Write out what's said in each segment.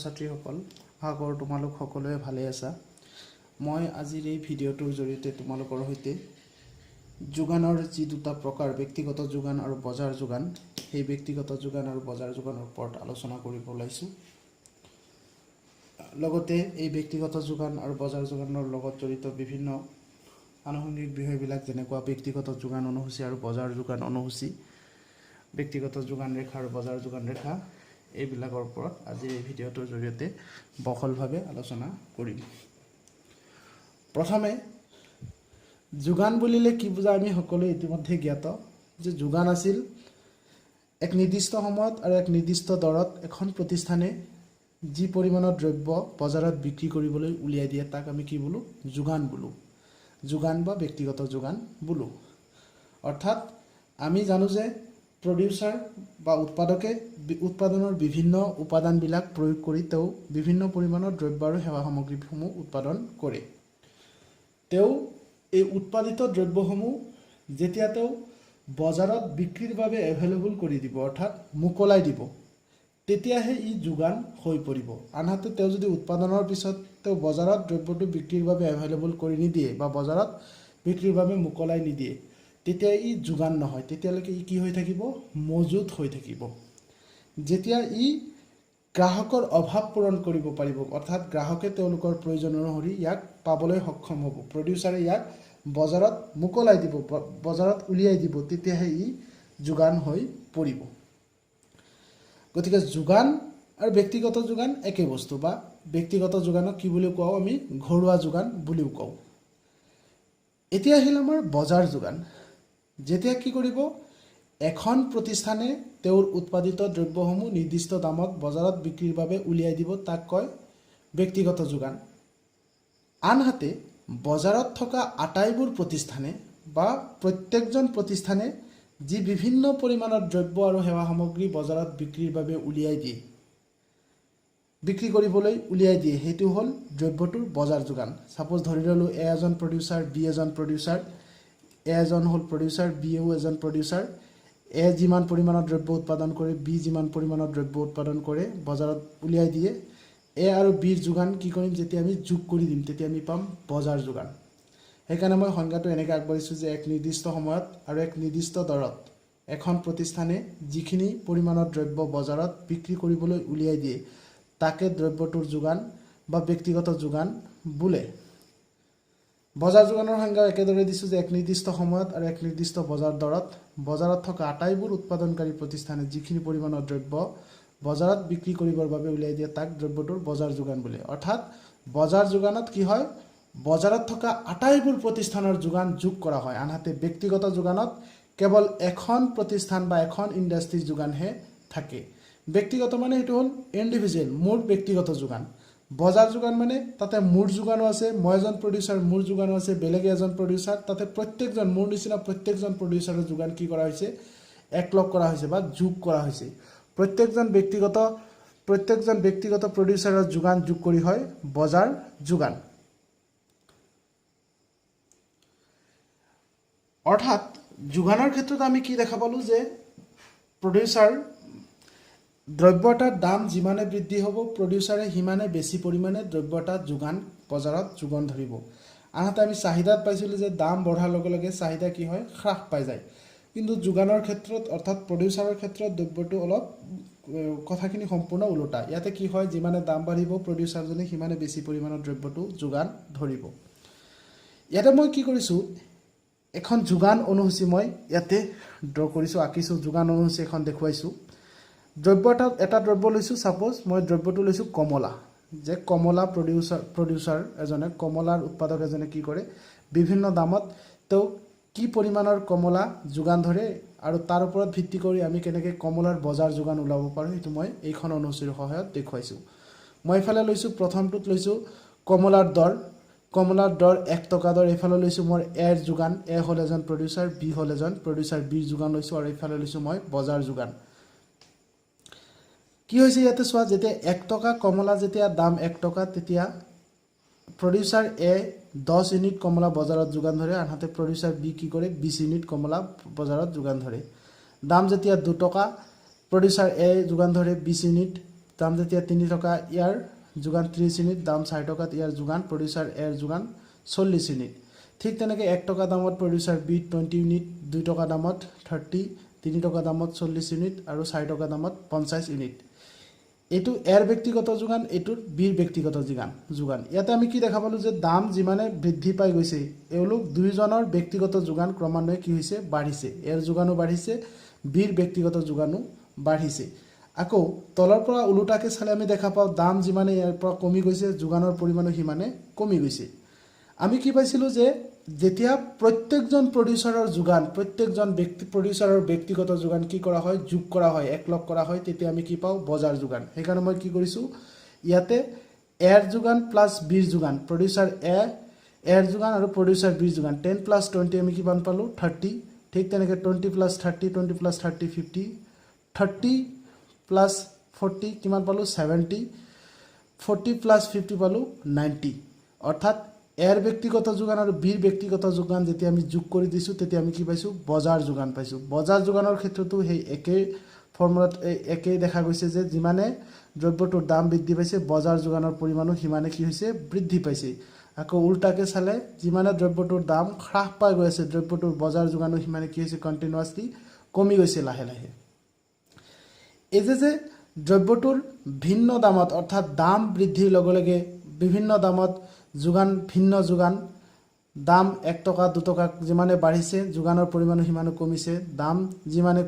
ছাত্ৰীসকল আশা কৰোঁ তোমালোক সকলোৱে ভালে আছা। মই আজিৰ এই ভিডিঅ'টোৰ জৰিয়তে তোমালোকৰ সৈতে যোগানৰ যি দুটা প্ৰকাৰ ব্যক্তিগত যোগান আৰু বজাৰ যোগান, সেই ব্যক্তিগত যোগান আৰু বজাৰ যোগানৰ ওপৰত আলোচনা কৰিব ওলাইছোঁ। লগতে এই ব্যক্তিগত যোগান আৰু বজাৰ যোগানৰ লগত জড়িত বিভিন্ন আনুষংগিক বিষয়বিলাক যেনেকুৱা ব্যক্তিগত যোগান অনুসূচী আৰু বজাৰ যোগান অনুসূচী, ব্যক্তিগত যোগান ৰেখা আৰু বজাৰ যোগান ৰেখা, এইবিলাকৰ ওপৰত আজিৰ এই ভিডিঅ'টোৰ জৰিয়তে বহলভাৱে আলোচনা কৰিম। প্ৰথমে যোগান বুলিলে কি বুজা আমি সকলোৱে ইতিমধ্যে জ্ঞাত যে যোগান আছিল এক নিৰ্দিষ্ট সময়ত আৰু এক নিৰ্দিষ্ট দৰত এখন প্ৰতিষ্ঠানে যি পৰিমাণৰ দ্ৰব্য বজাৰত বিক্ৰী কৰিবলৈ উলিয়াই দিয়ে তাক আমি কি বোলো? যোগান বোলো। যোগান বা ব্যক্তিগত যোগান বোলো। অৰ্থাৎ আমি জানো যে প্ৰডিউচাৰ বা উৎপাদকে উৎপাদনৰ বিভিন্ন উপাদানবিলাক প্ৰয়োগ কৰি তেওঁ বিভিন্ন পৰিমাণৰ দ্ৰব্য আৰু সেৱা সামগ্ৰীসমূহ উৎপাদন কৰে। তেওঁ এই উৎপাদিত দ্ৰব্যসমূহ যেতিয়া তেওঁ বজাৰত বিক্ৰীৰ বাবে এভেইলেবল কৰি দিব, অৰ্থাৎ মোকলাই দিব, তেতিয়াহে ই যোগান হৈ পৰিব। আনহাতে তেওঁ যদি উৎপাদনৰ পিছত তেওঁ বজাৰত দ্ৰব্যটো বিক্ৰীৰ বাবে এভেইলেবল কৰি নিদিয়ে বা বজাৰত বিক্ৰীৰ বাবে মোকলাই নিদিয়ে, তেতিয়া ই যোগান নহয়। তেতিয়ালৈকে ই কি হৈ থাকিব? মজুত হৈ থাকিব। যেতিয়া ই গ্ৰাহকৰ অভাৱ পূৰণ কৰিব পাৰিব, অৰ্থাৎ গ্ৰাহকে তেওঁলোকৰ প্ৰয়োজন অনুসৰি ইয়াক পাবলৈ সক্ষম হ'ব, প্ৰডিউচাৰে ইয়াক বজাৰত মোকলাই দিব, বজাৰত উলিয়াই দিব, তেতিয়াহে ই যোগান হৈ পৰিব। গতিকে যোগান আৰু ব্যক্তিগত যোগান একে বস্তু, বা ব্যক্তিগত যোগানক কি বুলিও কওঁ আমি? ঘৰুৱা যোগান বুলিও কওঁ। এতিয়া আহিল আমাৰ বজাৰ যোগান। যেতিয়া কি কৰিব? এখন প্ৰতিষ্ঠানে তেওঁৰ উৎপাদিত দ্ৰব্যসমূহ নিৰ্দিষ্ট দামত বজাৰত বিক্ৰীৰ বাবে উলিয়াই দিব, তাক কয় ব্যক্তিগত যোগান। আনহাতে বজাৰত থকা আটাইবোৰ প্ৰতিষ্ঠানে বা প্ৰত্যেকজন প্ৰতিষ্ঠানে যি বিভিন্ন পৰিমাণৰ দ্ৰব্য আৰু সেৱা সামগ্ৰী বজাৰত বিক্ৰীৰ বাবে উলিয়াই দিয়ে, বিক্ৰী কৰিবলৈ উলিয়াই দিয়ে, সেইটো হ'ল দ্ৰব্যটোৰ বজাৰ যোগান। ছাপ'জ ধৰি ল'লোঁ এ এজন প্ৰডিউচাৰ, বি এজন প্ৰডিউচাৰ, এ এজন হ'ল প্ৰডিউচাৰ, বিও এজন প্ৰডিউচাৰ। এ যিমান পৰিমাণৰ দ্ৰব্য উৎপাদন কৰে, বি যিমান পৰিমাণৰ দ্ৰব্য উৎপাদন কৰে, বজাৰত উলিয়াই দিয়ে। এ আৰু বিৰ যোগান কি কৰিম? যেতিয়া আমি যোগ কৰি দিম, তেতিয়া আমি পাম বজাৰ যোগান। সেইকাৰণে মই সংজ্ঞাটো এনেকৈ আগবাঢ়িছোঁ যে এক নিৰ্দিষ্ট সময়ত আৰু এক নিৰ্দিষ্ট দৰত এখন প্ৰতিষ্ঠানে যিখিনি পৰিমাণৰ দ্ৰব্য বজাৰত বিক্ৰী কৰিবলৈ উলিয়াই দিয়ে, তাকে দ্ৰব্যটোৰ যোগান বা ব্যক্তিগত যোগান বোলে। বজাৰ যোগানৰ সংজ্ঞা একেদৰে দিছোঁ যে এক নিৰ্দিষ্ট সময়ত আৰু এক নিৰ্দিষ্ট বজাৰ দৰত বজাৰত থকা আটাইবোৰ উৎপাদনকাৰী প্ৰতিষ্ঠানে যিখিনি পৰিমাণৰ দ্ৰব্য বজাৰত বিক্ৰী কৰিবৰ বাবে উলিয়াই দিয়ে, তাক দ্ৰব্যটোৰ বজাৰ যোগান বোলে। অৰ্থাৎ বজাৰ যোগানত কি হয়? বজাৰত থকা আটাইবোৰ প্ৰতিষ্ঠানৰ যোগান যোগ কৰা হয়। আনহাতে ব্যক্তিগত যোগানত কেৱল এখন প্ৰতিষ্ঠান বা এখন ইণ্ডাষ্ট্ৰীৰ যোগানহে থাকে। ব্যক্তিগত মানে সেইটো হ'ল ইণ্ডিভিজুৱেল, মোৰ ব্যক্তিগত যোগান। বজাৰ যোগান মানে তাতে মোৰ যোগানো আছে, মই এজন প্ৰডিউচাৰ, মোৰ যোগানো আছে, বেলেগে এজন প্ৰডিউচাৰ, তাতে প্ৰত্যেকজন মোৰ নিচিনা প্ৰত্যেকজন প্ৰডিউচাৰৰ যোগান কি কৰা হৈছে? একলগ কৰা হৈছে বা যোগ কৰা হৈছে। প্ৰত্যেকজন ব্যক্তিগত প্ৰডিউচাৰৰ যোগান যোগ কৰি হয় বজাৰ যোগান। অৰ্থাৎ যোগানৰ ক্ষেত্ৰত আমি কি দেখা পালোঁ যে প্ৰডিউচাৰ দ্ৰব্য এটাৰ দাম যিমানে বৃদ্ধি হ'ব, প্ৰডিউচাৰে সিমানে বেছি পৰিমাণে দ্ৰব্য এটা যোগান বজাৰত যোগান ধৰিব। আনহাতে আমি চাহিদাত পাইছিলোঁ যে দাম বঢ়াৰ লগে লগে চাহিদা কি হয়? হ্ৰাস পাই যায়। কিন্তু যোগানৰ ক্ষেত্ৰত অৰ্থাৎ প্ৰডিউচাৰৰ ক্ষেত্ৰত দ্ৰব্যটো অলপ কথাখিনি সম্পূৰ্ণ ওলোটা। ইয়াতে কি হয়? যিমানে দাম বাঢ়িব, প্ৰডিউচাৰজনে সিমানে বেছি পৰিমাণৰ দ্ৰব্যটো যোগান ধৰিব। ইয়াতে মই কি কৰিছোঁ? এখন যোগান অনুসূচী মই ইয়াতে ড্ৰ কৰিছোঁ, আঁকিছোঁ। যোগান অনুসূচী এখন দেখুৱাইছোঁ। দ্ৰব্য এটা দ্ৰব্য লৈছোঁ। ছাপ'জ মই দ্ৰব্যটো লৈছোঁ কমলা। যে কমলা প্ৰডিউচাৰ এজনে, কমলাৰ উৎপাদক এজনে কি কৰে? বিভিন্ন দামত তেওঁ কি পৰিমাণৰ কমলা যোগান ধৰে আৰু তাৰ ওপৰত ভিত্তি কৰি আমি কেনেকৈ কমলাৰ বজাৰ যোগান ওলাব পাৰোঁ, সেইটো মই এইখন অনুসূচীৰ সহায়ত দেখুৱাইছোঁ। মই এইফালে লৈছোঁ, প্ৰথমটোত লৈছোঁ কমলাৰ দৰ। কমলাৰ দৰ 1 টকা দৰ। এইফালে লৈছোঁ মই এৰ যোগান, এ হ'ল এজন প্ৰডিউচাৰ, বি হ'ল এজন প্ৰডিউচাৰ, বিৰ যোগান লৈছোঁ, আৰু এইফালে লৈছোঁ মই বজাৰ যোগান। কি হৈছে ইয়াতে চোৱা, যেতিয়া 1 টকা কমলা যেতিয়া দাম 1 টকা, তেতিয়া প্ৰডিউচাৰ এ 10 ইউনিট কমলা বজাৰত যোগান ধৰে, আনহাতে প্ৰডিউচাৰ বি কি কৰে? 20 ইউনিট কমলা বজাৰত যোগান ধৰে। দাম যেতিয়া 2 টকা, প্ৰডিউচাৰ এ যোগান ধৰে 20 ইউনিট, দাম যেতিয়া 3 টকা ইয়াৰ যোগান 30 ইউনিট, দাম 4 টকাত ইয়াৰ যোগান প্ৰডিউচাৰ এৰ যোগান 40 ইউনিট। ঠিক তেনেকৈ 1 টকা দামত প্ৰডিউচাৰ বি 20 ইউনিট, 2 টকা দামত 30, 3 টকা দামত 40 ইউনিট আৰু 4 টকা দামত 50 ইউনিট। এইটো এৰ ব্যক্তিগত যোগান, এইটোৰ বিৰ ব্যক্তিগত যোগান। ইয়াতে আমি কি দেখা পালোঁ যে দাম যিমানে বৃদ্ধি পাই গৈছে এওঁলোক দুয়োজনৰ ব্যক্তিগত যোগান ক্ৰমান্বয়ে কি হৈছে বাঢ়িছে। এৰ যোগানো বাঢ়িছে, বিৰ ব্যক্তিগত যোগানো বাঢ়িছে। আকৌ তলৰ পৰা ওলোটাকৈ চালে আমি দেখা পাওঁ দাম যিমানে ইয়াৰ পৰা কমি গৈছে যোগানৰ পৰিমাণো সিমানে কমি গৈছে। আমি কি পাইছিলোঁ যে যেতিয়া প্ৰত্যেকজন প্ৰডিউচাৰৰ যোগান, প্ৰত্যেকজন প্ৰডিউচাৰৰ ব্যক্তিগত যোগান কি কৰা হয় যোগ কৰা হয়, একলগ কৰা হয়, তেতিয়া আমি কি পাওঁ বজাৰ যোগান। সেইকাৰণে মই কি কৰিছোঁ ইয়াতে এৰ যোগান প্লাছ বিৰ যোগান, প্ৰডিউচাৰ এৰ যোগান আৰু প্ৰডিউচাৰ বিৰ যোগান 10 + 20 আমি কিমান পালোঁ 30। ঠিক তেনেকৈ 20 + 30, 20 + 30 50, 30 + 40 কিমান পালোঁ 70, 40 + 50 পালোঁ 90। অৰ্থাৎ এৰ ব্যক্তিগত যোগান আৰু বিৰ ব্যক্তিগত যোগান যেতিয়া আমি যোগ কৰি দিছোঁ তেতিয়া আমি কি পাইছোঁ বজাৰ যোগান পাইছোঁ। বজাৰ যোগানৰ ক্ষেত্ৰতো সেই একেই ফৰ্মুলাত একেই দেখা গৈছে যে যিমানে দ্ৰব্যটোৰ দাম বৃদ্ধি পাইছে বজাৰ যোগানৰ পৰিমাণো সিমানে কি হৈছে বৃদ্ধি পাইছে। আকৌ উল্টাকৈ চালে যিমানে দ্ৰব্যটোৰ দাম হ্ৰাস পাই গৈ আছে দ্ৰব্যটোৰ বজাৰ যোগানো সিমানে কি হৈছে কণ্টিনিউৱাছলি কমি গৈছে লাহে লাহে। এই যে দ্ৰব্যটোৰ ভিন্ন দামত অৰ্থাৎ দাম বৃদ্ধিৰ লগে লগে বিভিন্ন দামত যোগান ভিন্ন যোগান, দাম 1 টকা 2 টকা যিমানে বাঢ়িছে যোগানৰ পৰিমাণো সিমানে কমিছে, দাম যিমানে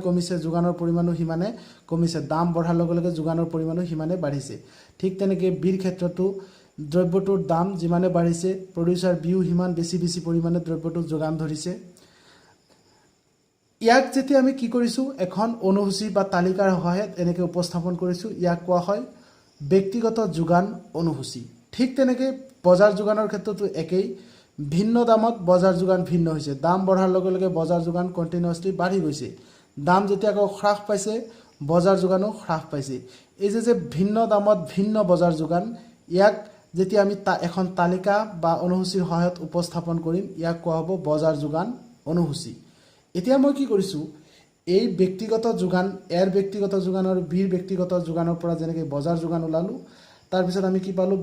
কমিছে যোগানৰ পৰিমাণো সিমানে কমিছে, দাম বঢ়াৰ লগে লগে যোগানৰ পৰিমাণো সিমানে বাঢ়িছে। ঠিক তেনেকৈ বিৰ ক্ষেত্ৰতো দ্ৰব্যটোৰ দাম যিমানে বাঢ়িছে প্ৰডিউচাৰ বিও সিমান বেছি পৰিমাণে দ্ৰব্যটোৰ যোগান ধৰিছে। ইয়াক যেতিয়া আমি কি কৰিছোঁ এখন অনুসূচী বা তালিকাৰ সহায়ত এনেকৈ উপস্থাপন কৰিছোঁ, ইয়াক কোৱা হয় ব্যক্তিগত যোগান অনুসূচী। ঠিক তেনেকৈ বজাৰ যোগানৰ ক্ষেত্ৰতো একেই, ভিন্ন দামত বজাৰ যোগান ভিন্ন হৈছে, দাম বঢ়াৰ লগে লগে বজাৰ যোগান কণ্টিনিউৱাছলি বাঢ়ি গৈছে, দাম যেতিয়া আকৌ হ্ৰাস পাইছে বজাৰ যোগানো হ্ৰাস পাইছে। এই যে ভিন্ন দামত ভিন্ন বজাৰ যোগান, ইয়াক যেতিয়া আমি এখন তালিকা বা অনুসূচীৰ সহায়ত উপস্থাপন কৰিম ইয়াক কোৱা হ'ব বজাৰ যোগান অনুসূচী। এতিয়া মই কি কৰিছোঁ এই ব্যক্তিগত যোগান এৰ ব্যক্তিগত যোগান আৰু বিৰ ব্যক্তিগত যোগানৰ পৰা যেনেকৈ বজাৰ যোগান ওলালোঁ, তাৰপিছত আমি কি পালোঁ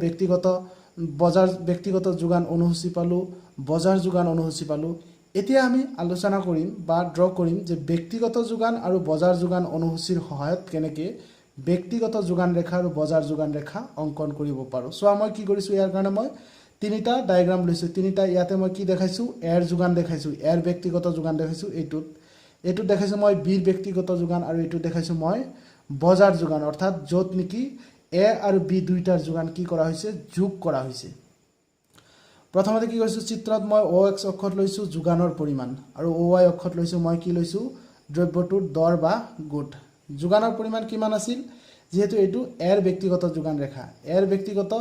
ব্যক্তিগত যোগান অনুসূচী পালোঁ, বজাৰ যোগান অনুসূচী পালোঁ। এতিয়া আমি আলোচনা কৰিম বা ড্ৰ কৰিম যে ব্যক্তিগত যোগান আৰু বজাৰ যোগান অনুসূচীৰ সহায়ত কেনেকৈ ব্যক্তিগত যোগান ৰেখা আৰু বজাৰ যোগান ৰেখা অংকন কৰিব পাৰোঁ। চোৱা মই কি কৰিছোঁ ইয়াৰ কাৰণে মই 3টা ডায়েগ্ৰাম লৈছোঁ। 3টা ইয়াতে মই কি দেখাইছোঁ এৰ যোগান দেখাইছোঁ, এৰ ব্যক্তিগত যোগান দেখাইছোঁ, এইটোত দেখাইছোঁ মই বিৰ ব্যক্তিগত যোগান আৰু এইটোত দেখাইছোঁ মই বজাৰ যোগান, অৰ্থাৎ য'ত নেকি এ আৰু বি দুইটাৰ যোগান কি কৰা হৈছে যোগ কৰা হৈছে। প্ৰথমতে কি কৰিছোঁ চিত্ৰত মই OX অক্ষত লৈছোঁ যোগানৰ পৰিমাণ আৰু OY অক্ষত লৈছোঁ মই কি লৈছোঁ দ্ৰব্যটোৰ দৰ বা গোট। যোগানৰ পৰিমাণ কিমান আছিল, যিহেতু এইটো এৰ ব্যক্তিগত যোগান ৰেখা, এৰ ব্যক্তিগত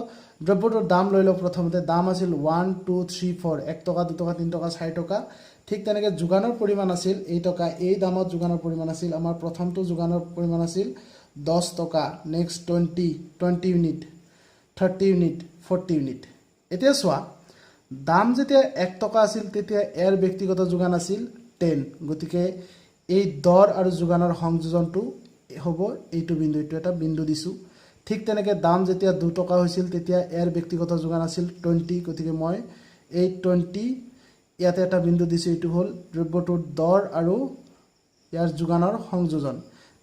দ্ৰব্যটোৰ দাম লৈ লওক। প্ৰথমতে দাম আছিল 1 2 3 4 1 টকা 2 টকা 3 টকা 4 টকা। ঠিক তেনেকৈ যোগানৰ পৰিমাণ আছিল এই টকা, এই দামত যোগানৰ পৰিমাণ আছিল আমাৰ প্ৰথমটো যোগানৰ পৰিমাণ আছিল 10 টকা, নেক্সট 20 ইউনিট, 30 ইউনিট, 40 ইউনিট। এতিয়া চোৱা দাম যেতিয়া 1 টকা আছিল তেতিয়া এৰ ব্যক্তিগত যোগান আছিল 10, গতিকে এই দৰ আৰু যোগানৰ সংযোজনটো হ'ব এইটো বিন্দু, এইটো এটা বিন্দু দিছোঁ। ঠিক তেনেকৈ দাম যেতিয়া 2 টকা হৈছিল তেতিয়া এৰ ব্যক্তিগত যোগান আছিল 20, গতিকে মই এই 20 ইয়াতে এটা বিন্দু দিছোঁ, এইটো হ'ল দ্ৰব্যটোৰ দৰ আৰু ইয়াৰ যোগানৰ সংযোজন।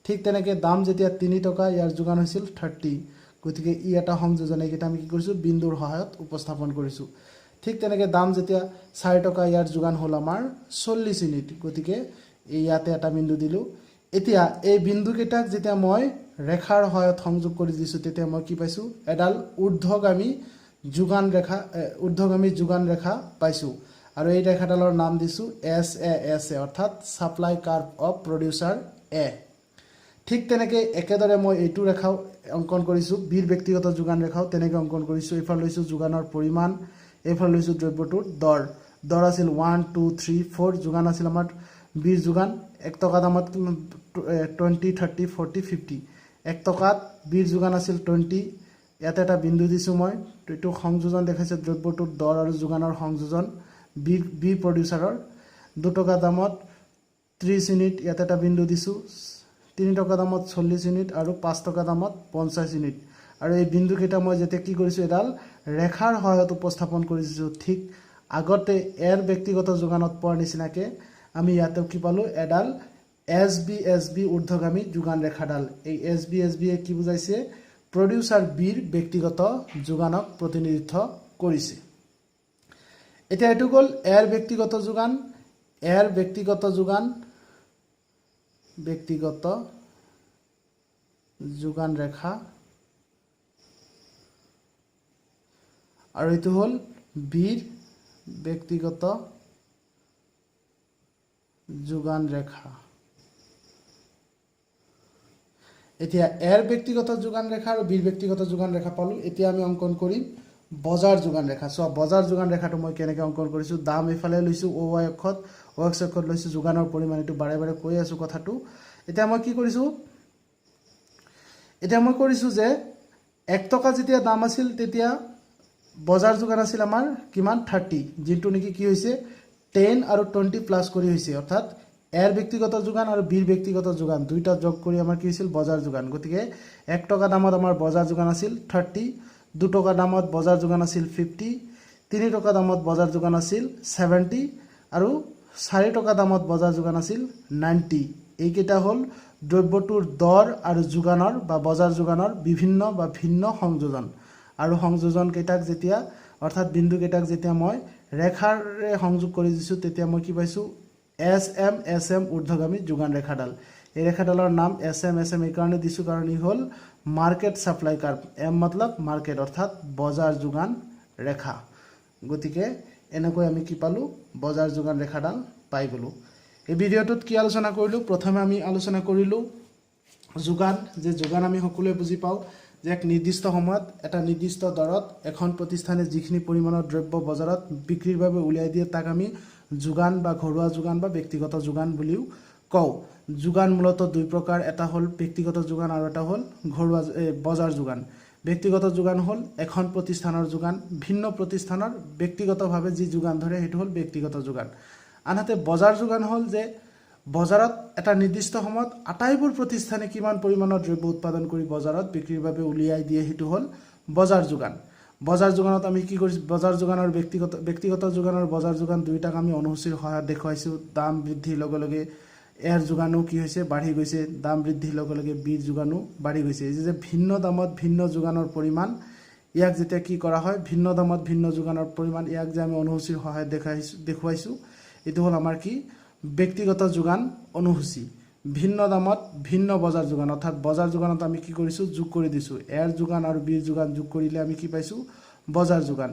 ঠিক তেনেকৈ দাম যেতিয়া 3 টকা ইয়াৰ যোগান হৈছিল 30, গতিকে ই এটা সংযোজন, এইকেইটা আমি কি কৰিছোঁ বিন্দুৰ সহায়ত উপস্থাপন কৰিছোঁ। ঠিক তেনেকৈ দাম যেতিয়া 4 টকা ইয়াৰ যোগান হ'ল আমাৰ 40 ইউনিট, গতিকে ইয়াতে এটা বিন্দু দিলোঁ। এতিয়া এই বিন্দুকেইটাক যেতিয়া মই ৰেখাৰ সহায়ত সংযোগ কৰি দিছোঁ তেতিয়া মই কি পাইছোঁ এডাল ঊৰ্ধ্বগামী যোগান ৰেখা পাইছোঁ আৰু এই ৰেখাডালৰ নাম দিছোঁ SA, অৰ্থাৎ ছাপ্লাই কাৰ্ভ অফ প্ৰডিউচাৰ এ। ঠিক তেনেকৈ একেদৰে মই এইটো ৰেখাও অংকন কৰিছোঁ, বিৰ ব্যক্তিগত যোগান ৰেখাও তেনেকৈ অংকন কৰিছোঁ। এইফালে লৈছোঁ যোগানৰ পৰিমাণ, এইফালে লৈছোঁ দ্ৰব্যটোৰ দৰ আছিল 1 2 3 4, যোগান আছিল আমাৰ বিৰ যোগান 1 টকা দামত 20 30 40 50, 1 টকাত বিৰ যোগান আছিল 20, ইয়াতে এটা বিন্দু দিছোঁ মই, এইটো সংযোজন দেখাইছে দ্ৰব্যটোৰ দৰ আৰু যোগানৰ সংযোজন বি প্ৰডিউচাৰৰ। 2 টকা দামত 30 ইউনিট, ইয়াতে এটা বিন্দু দিছোঁ, 3 টকা দামত 40 ইউনিট আৰু 5 টকা দামত 50 ইউনিট আৰু এই বিন্দুকেইটা মই যেতিয়া কি কৰিছো এডাল ৰেখাৰ সহায়ত উপস্থাপন কৰিছো ঠিক আগতে এৰ ব্যক্তিগত যোগানত পোৱাৰ নিচিনাকে আমি ইয়াতে কি পালো এডাল SB ঊৰ্ধ্বগামী যোগান ৰেখাডাল এই SB এ কি বুজাইছে প্ৰডিউসাৰ বিৰ ব্যক্তিগত যোগানক প্ৰতিনিধিত্ব কৰিছে এটা এটো গল এৰ ব্যক্তিগত যোগান ৰেখা আৰু এটো হল বিৰ ব্যক্তিগত যোগান ৰেখা এতিয়া এৰ ব্যক্তিগত যোগান ৰেখা আৰু বিৰ ব্যক্তিগত যোগান ৰেখা পালো এতিয়া আমি অঙ্কন কৰিম বজাৰ যোগান ৰেখা সো বজাৰ যোগান ৰেখাটো মই কেনেকৈ অঙ্কন কৰিছো দাম এফালে লৈছো OY অক্ষত OX অক্ষত লৈছো যোগানৰ পৰিমাণ এটো বাৰে বাৰে কৈ আছো কথাটো এতিয়া মই কি কৰিছো যে 1 টকা যেতিয়া দাম আছিল তেতিয়া বজাৰ যোগান আছিল আমাৰ কিমান 30 জিটো নেকি কি হৈছে 10 আৰু 20 প্লাস কৰি হৈছে অৰ্থাৎ এৰ ব্যক্তিগত যোগান আৰু বিৰ ব্যক্তিগত যোগান দুইটা যোগ কৰি আমাৰ কি হৈছিল বজাৰ যোগান গতিকে 1 টকা দামত আমাৰ বজাৰ যোগান আছিল 30 2 টকা দামত বজাৰ যোগান আছিল 50 3 টকা দামত বজাৰ যোগান আছিল 70 আৰু 4 টকা দামত বজাৰ যোগান আছিল 90 এই কেইটা হল দ্ৰব্যটোৰ দৰ আৰু যোগানৰ বা বজাৰ যোগানৰ বিভিন্ন বা ভিন্ন সংযোজন আৰু সংযোজন কেইটাক যেতিয়া অৰ্থাৎ বিন্দু কেইটাক যেতিয়া মই ৰেখাৰে সংযোগ কৰি দিছো তেতিয়া মই কি পাইছো SM ঊৰ্ধ্বগামী যোগান ৰেখাডাল এই ৰেখাডালৰ নাম SM এই কাৰণে দিছো কাৰণ ই হল মাৰ্কেট সাপ্লাই কাৰ্ভ M मतलब মাৰ্কেট অৰ্থাৎ বজাৰ যোগান ৰেখা গতিকে এনেকৈ আমি কি পালো বজাৰ যোগান ৰেখাডাল পাই গলো এই ভিডিওটোত কি আলোচনা কৰিলো প্ৰথমে আমি আলোচনা কৰিলো যোগান যে যোগান আমি সকলোৱে বুজি পাও যে এক নিৰ্দিষ্ট সময়ত এটা নিৰ্দিষ্ট দৰত এখন প্ৰতিষ্ঠানে যিখিনি পৰিমাণৰ দ্ৰব্য বজাৰত বিক্ৰীৰ বাবে উলিয়াই দিয়ে তাক আমি যোগান বা ঘৰুৱা যোগান বা ব্যক্তিগত যোগান বুলিও কও যোগান মূলত দুই প্ৰকাৰ এটা হল ব্যক্তিগত যোগান আৰু এটা হল ঘৰুৱা বজাৰ যোগান ব্যক্তিগত যোগান হল এখন প্ৰতিষ্ঠানৰ যোগান ভিন্ন প্ৰতিষ্ঠানৰ ব্যক্তিগতভাৱে যি যোগান ধৰে হেতু হল ব্যক্তিগত যোগান আনহাতে বজাৰ যোগান হল যে বজাৰত এটা নিৰ্দিষ্ট সময়ত আটাইবোৰ প্ৰতিষ্ঠানে কিমান পৰিমাণৰ দ্ৰব্য উৎপাদন কৰি বজাৰত বিক্ৰীৰ বাবে উলিয়াই দিয়ে হেতু হল বজাৰ যোগান বজাৰ যোগানত আমি কি কৰিছো বজাৰ যোগান আৰু ব্যক্তিগত যোগান আৰু বজাৰ যোগান দুইটাক আমি অনুসূচীৰ সহায়ত দেখুৱাইছো দাম বৃদ্ধিৰ লগে লগে এৰ যোগানো কি হৈছে বাঢ়ি গৈছে দাম বৃদ্ধিৰ লগে লগে বিৰ যোগানো বাঢ়ি গৈছে এই যে ভিন্ন দামত ভিন্ন যোগানৰ পৰিমাণ ইয়াক যেতিয়া কি কৰা হয় ভিন্ন দামত ভিন্ন যোগানৰ পৰিমাণ ইয়াক যে আমি অনুসূচীৰ সহায়ত দেখুৱাইছো এটো হল আমাৰ কি ব্যক্তিগত যোগান অনুসূচী ভিন্ন দামত ভিন্ন বজাৰ যোগান অৰ্থাৎ বজাৰ যোগানত আমি কি কৰিছো যোগ কৰি দিছো এৰ যোগান আৰু বিৰ যোগান যোগ কৰিলে আমি কি পাইছো বজাৰ যোগান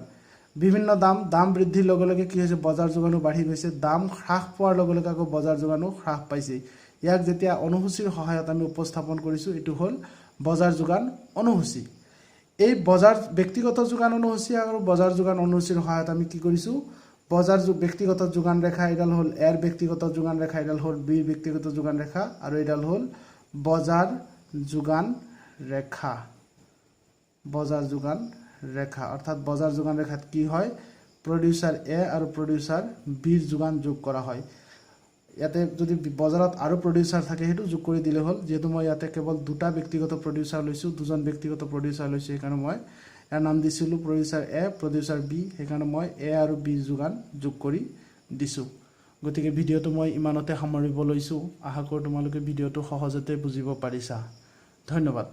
বিভিন্ন দাম বৃদ্ধিৰ লগে লগে কি হৈছে বজাৰ যোগানো বাঢ়ি গৈছে দাম হ্ৰাস পোৱাৰ লগে লগে আকৌ বজাৰ যোগানো হ্ৰাস পাইছে ইয়াক যেতিয়া অনুসূচীৰ সহায়ত আমি উপস্থাপন কৰিছো এটো হল বজাৰ যোগান অনুসূচী এই বজাৰ ব্যক্তিগত যোগান অনুসূচী আৰু বজাৰ যোগান অনুসূচীৰ সহায়ত আমি কি কৰিছো বজাৰ ব্যক্তিগত যোগান ৰেখা এডাল হল এৰ ব্যক্তিগত যোগান ৰেখা এডাল হল বিৰ ব্যক্তিগত যোগান ৰেখা আৰু এডাল হল বজাৰ যোগান ৰেখা অৰ্থাৎ বজাৰ যোগান ৰেখাত কি হয় প্ৰডিউসাৰ এ আৰু প্ৰডিউসাৰ বিৰ যোগান যোগ কৰা হয় ইয়াতে যদি বজাৰত আৰু প্ৰডিউসাৰ থাকে হেতু যোগ কৰি দিলে হল যেহেতু মই ইয়াতে কেৱল দুটা ব্যক্তিগত প্ৰডিউসাৰ লৈছো দুজন ব্যক্তিগত প্ৰডিউসাৰ লৈছো সেইকাৰণে মই ইয়াৰ নাম দিছিলো প্ৰডিউসাৰ এ প্ৰডিউসাৰ বি সেইকাৰণে মই এ আৰু বি যোগান যোগ কৰি দিছো গতিকে ভিডিওটো মই ইমানতে সামৰিব লৈছো আশা কৰো তোমালোকে ভিডিওটো সহজতে বুজিব পাৰিছা ধন্যবাদ